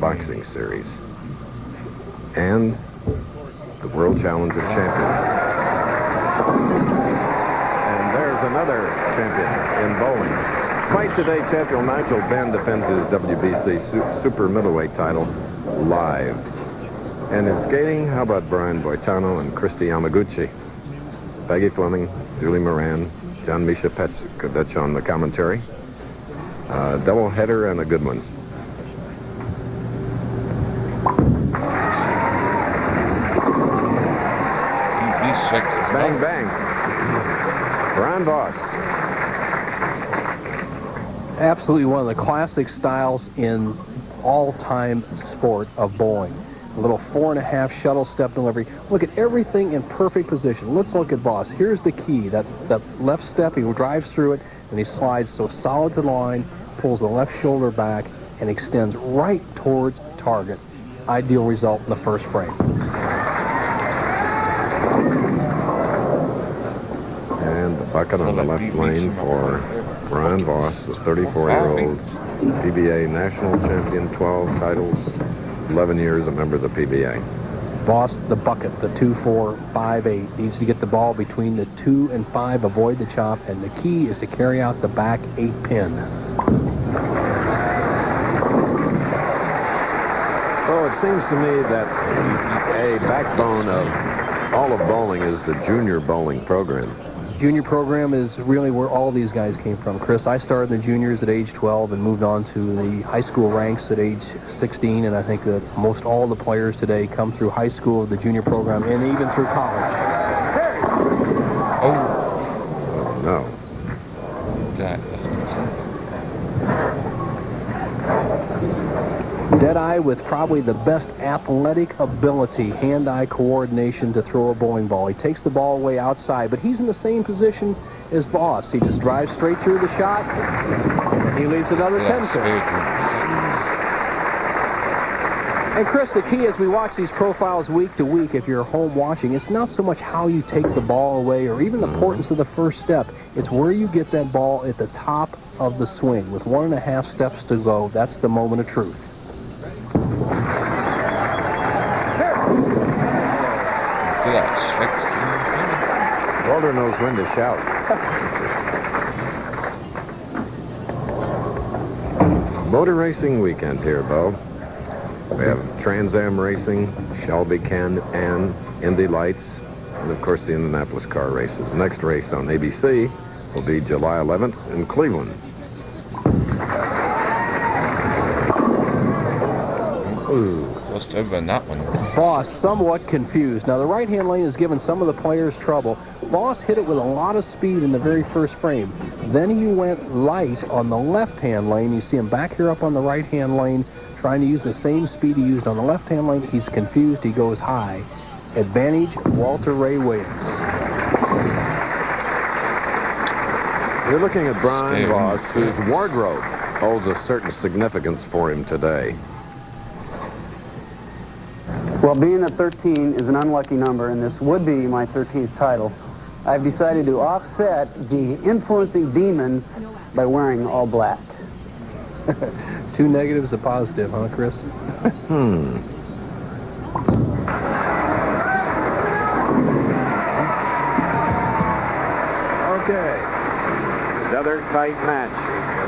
Boxing Series. And the World Challenge of Champions. And there's another champion in bowling. Fight today, champion Nigel Benn defends his WBC super middleweight title live. And in skating, how about Brian Boitano and Christy Yamaguchi? Peggy Fleming, Julie Moran, John Misha Petkovich on the commentary. Double header and a good one. Bang, bang. Brian Voss. Absolutely one of the classic styles in all-time sport of bowling. A little 4.5 shuttle step delivery. Look at everything in perfect position. Let's look at Voss. Here's the key. That left step, he drives through it, and he slides so solid to the line, pulls the left shoulder back, and extends right towards target. Ideal result in the first frame. And the bucket on the left lane for Brian Voss, the 34-year-old PBA national champion, 12 titles, 11 years a member of the PBA. Voss, the bucket, the 2-4-5-8. Needs to get the ball between the 2 and 5, avoid the chop, and the key is to carry out the back 8 pin. Well, it seems to me that a backbone of all of bowling is the junior bowling program. Junior program is really where all these guys came from, Chris. I started in the juniors at age 12 and moved on to the high school ranks at age 16, and I think that most all the players today come through high school, the junior program, and even through college. Oh, no. Deadeye with probably the best athletic ability, hand-eye coordination to throw a bowling ball. He takes the ball away outside, but he's in the same position as Voss. He just drives straight through the shot, and he leaves another 10 seconds. And Chris, the key as we watch these profiles week to week, if you're home watching, it's not so much how you take the ball away or even the importance of the first step. It's where you get that ball at the top of the swing. With 1.5 steps to go, that's the moment of truth. Walter knows when to shout. Motor racing weekend here, Bo. We have Trans Am racing, Shelby Can-Am, Indy Lights, and of course the Indianapolis car races. The next race on ABC will be July 11th in Cleveland. Ooh, just over in that one. Voss somewhat confused. Now the right-hand lane has given some of the players trouble. Voss hit it with a lot of speed in the very first frame. Then he went light on the left-hand lane. You see him back here up on the right-hand lane, trying to use the same speed he used on the left-hand lane. He's confused. He goes high. Advantage, Walter Ray Williams. You're looking at Brian Voss, whose wardrobe holds a certain significance for him today. Well, being that 13 is an unlucky number, and this would be my 13th title, I've decided to offset the influencing demons by wearing all black. 2 negatives, a positive, huh, Chris? Okay. Another tight match.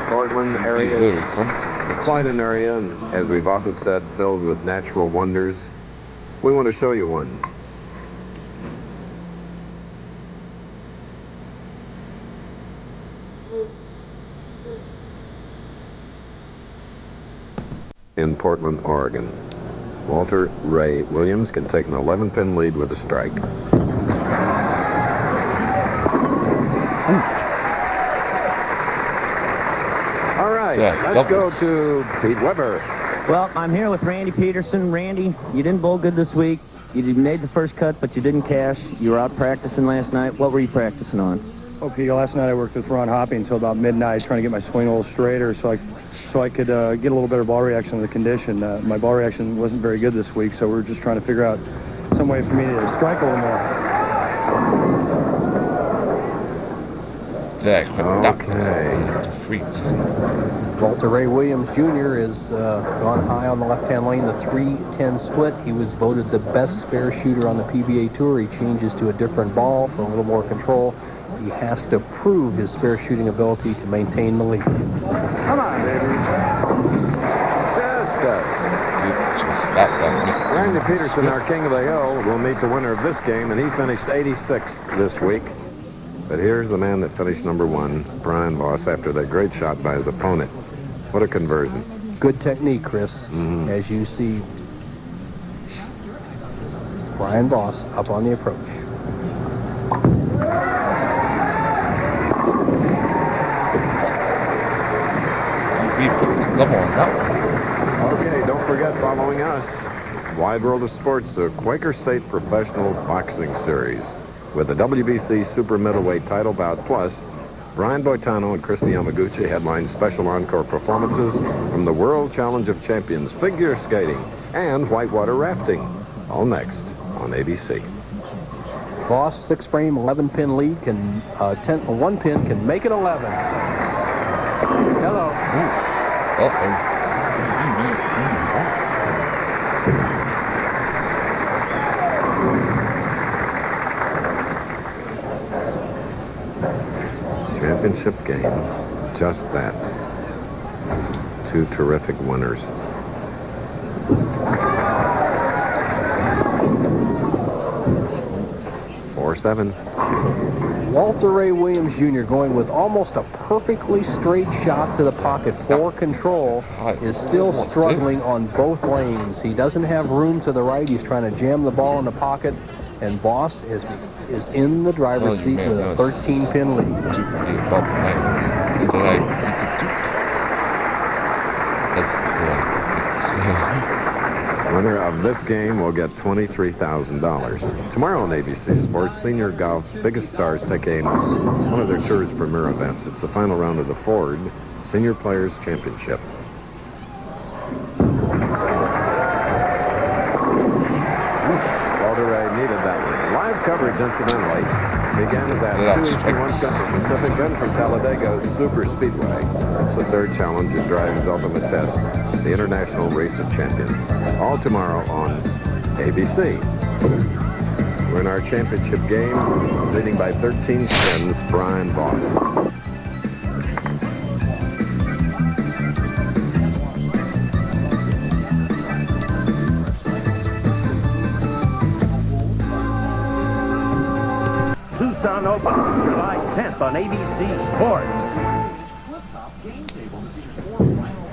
The Portland area is quite an area, and as we've often said, filled with natural wonders. We want to show you one. In Portland, Oregon, Walter Ray Williams can take an 11-pin lead with a strike. All right, let's go to Pete Weber. Well, I'm here with Randy Peterson. Randy, you didn't bowl good this week. You made the first cut, but you didn't cash. You were out practicing last night. What were you practicing on? Oh, Pete, last night I worked with Ron Hoppy until about midnight trying to get my swing a little straighter so I could get a little better ball reaction to the condition. My ball reaction wasn't very good this week, so we were just trying to figure out some way for me to strike a little more. There, Okay. to freeze. Walter Ray Williams Jr. is gone high on the left-hand lane, the 3-10 split. He was voted the best spare shooter on the PBA Tour. He changes to a different ball for a little more control. He has to prove his spare shooting ability to maintain the lead. Come on, baby. Just does. Just that one. Randy Peterson, our king of the hill, will meet the winner of this game, and he finished 86th this week. But here's the man that finished number 1, Brian Voss, after that great shot by his opponent. What a conversion. Good technique, Chris. As you see Brian Voss up on the approach. We put the double on that one. Okay, don't forget following us. Wide World of Sports, the Quaker State Professional Boxing Series. With the WBC Super Middleweight title bout, plus Brian Boitano and Christy Yamaguchi headline special encore performances from the World Challenge of Champions figure skating and whitewater rafting. All next on ABC. Voss, 6-frame, 11-pin lead, can 1 pin can make it 11. Hello. Uh-oh. Championship game, just that. 2 terrific winners. Four 7. Walter Ray Williams Jr. going with almost a perfectly straight shot to the pocket for control, is still struggling on both lanes. He doesn't have room to the right. He's trying to jam the ball in the pocket, and Voss is in the driver's seat with a 13-pin lead. Winner of this game will get $23,000. Tomorrow on ABC Sports, Senior Golf's biggest stars take aim on one of their tour's premier events. It's the final round of the Ford Senior Players Championship. Walter Ray needed that one. Live coverage, incidentally, began as at 281 Central Pacific, then from Talladega Super Speedway. It's the third challenge in driving's ultimate test, the International Race of Champions. All tomorrow on ABC. We're in our championship game, leading by 13 seconds, Brian Voss. Tucson Open, July 10th on ABC Sports.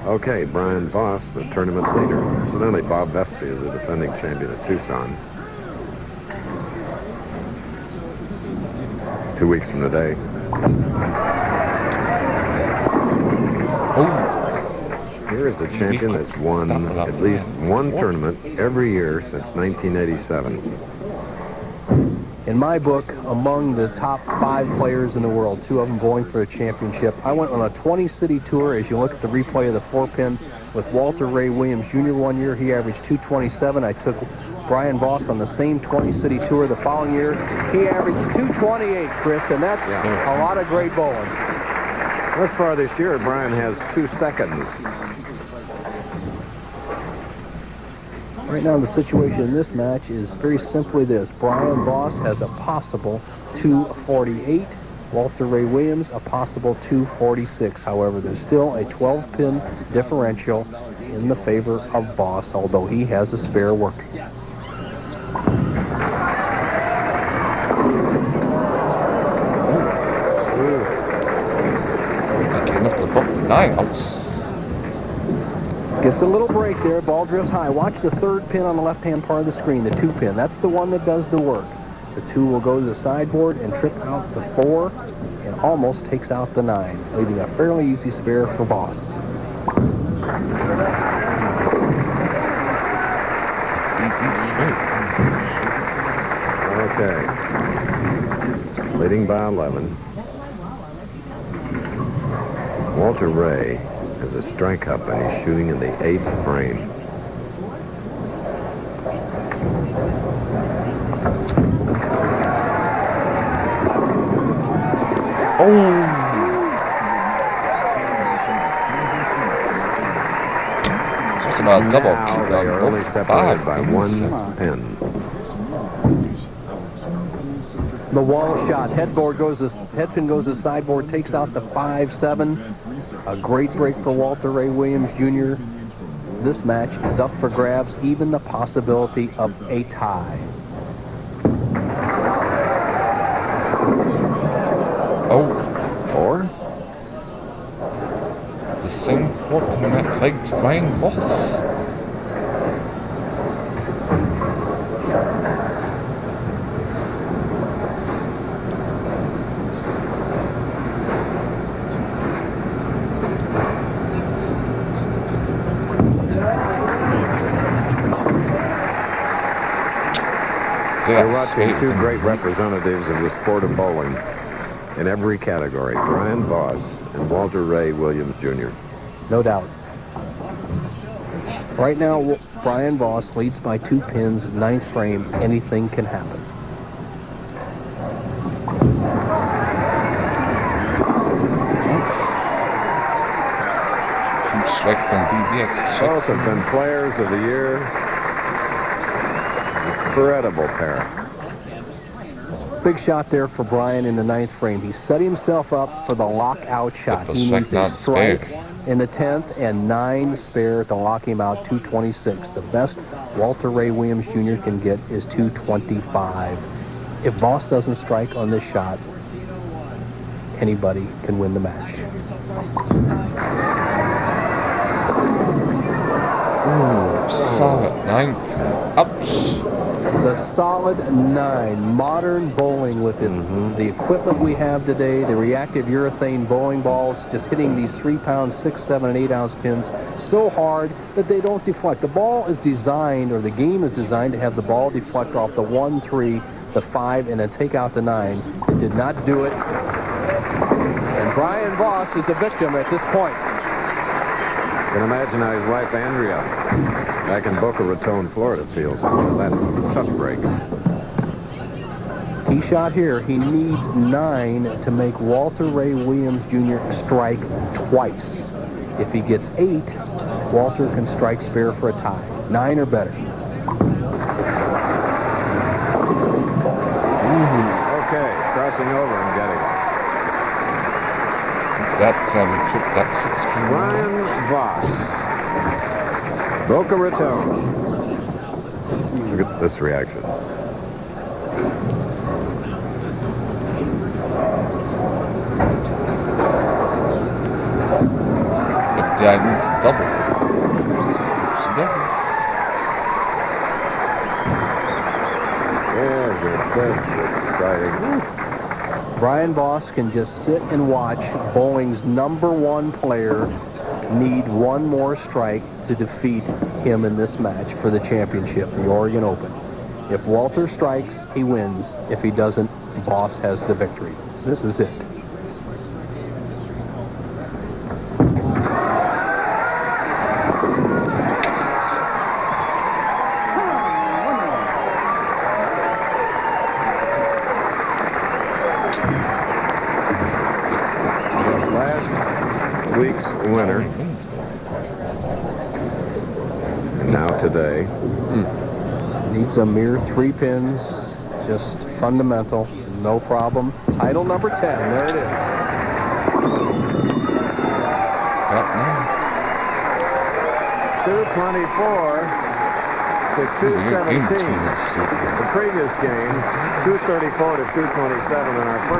Okay, Brian Voss, the tournament leader. Incidentally, Bob Vespi is the defending champion of Tucson. 2 weeks from today. Here is a champion that's won at least one tournament every year since 1987. In my book, among the top 5 players in the world, 2 of them going for a championship. I went on a 20-city tour. As you look at the replay of the 4-pin with Walter Ray Williams Jr. one year, he averaged 227. I took Brian Voss on the same 20-city tour the following year. He averaged 228, Chris, and that's a lot of great bowling. Thus far this year, Brian has 2 seconds. Right now, the situation in this match is very simply this. Brian Voss has a possible 248. Walter Ray Williams, a possible 246. However, there's still a 12-pin differential in the favor of Voss, although he has a spare working. Came off the bottom 9 outs. Gets a little break there. Ball drifts high. Watch the 3rd pin on the left-hand part of the screen, the 2-pin. That's the one that does the work. The 2 will go to the sideboard and trip out the 4 and almost takes out the 9, leaving a fairly easy spare for Voss. Okay. Leading by 11. Walter Ray has a strike up and he's shooting in the 8th frame. Oh! about a double. Now Keep they on are both only separated five by things. 1 pin. The wall shot. Headpin goes to sideboard, takes out the 5-7. A great break for Walter Ray Williams Jr. This match is up for grabs, even the possibility of a tie. Oh, Or the same 4-pin that plagues Brian Voss. you're watching two great representatives of the sport of bowling in every category, Brian Voss and Walter Ray Williams Jr. No doubt. Right now, Brian Voss leads by 2 pins, 9th frame. Anything can happen. Huge strike from BBS. Both have been players of the year. Incredible pair. Big shot there for Brian in the 9th frame. He set himself up for the lockout shot. He needs a strike in the 10th and 9 spare to lock him out. 226. The best Walter Ray Williams Jr. can get is 225. If Voss doesn't strike on this shot, anybody can win the match. Ooh, solid 9. Ouch. The solid 9, modern bowling with it. The equipment we have today, the reactive urethane bowling balls, just hitting these 3-pound, 6, 7, and 8-ounce pins so hard that they don't deflect. The ball is designed, or the game is designed to have the ball deflect off the 1, 3, the 5, and then take out the 9. It did not do it. And Brian Voss is a victim at this point. You can imagine how his wife Andrea back in Boca Raton, Florida feels after that tough break. He shot here. He needs 9 to make Walter Ray Williams Jr. strike twice. If he gets 8, Walter can strike spare for a tie. 9 or better. Okay, crossing over and getting it. That's 6 pin. Brian Voss. Boca Raton. Look at this reaction. McDaniel's double. She does. Isn't this exciting? Brian Voss can just sit and watch bowling's #1 player need one more strike to defeat him in this match for the championship, the Oregon Open. If Walter strikes, he wins. If he doesn't, Voss has the victory. This is it. Last week's winner. And now today. Needs a mere 3 pins, just fundamental, no problem. Title number 10, there it is. Got 224 to 217. The previous game, 234 to 227 in our first.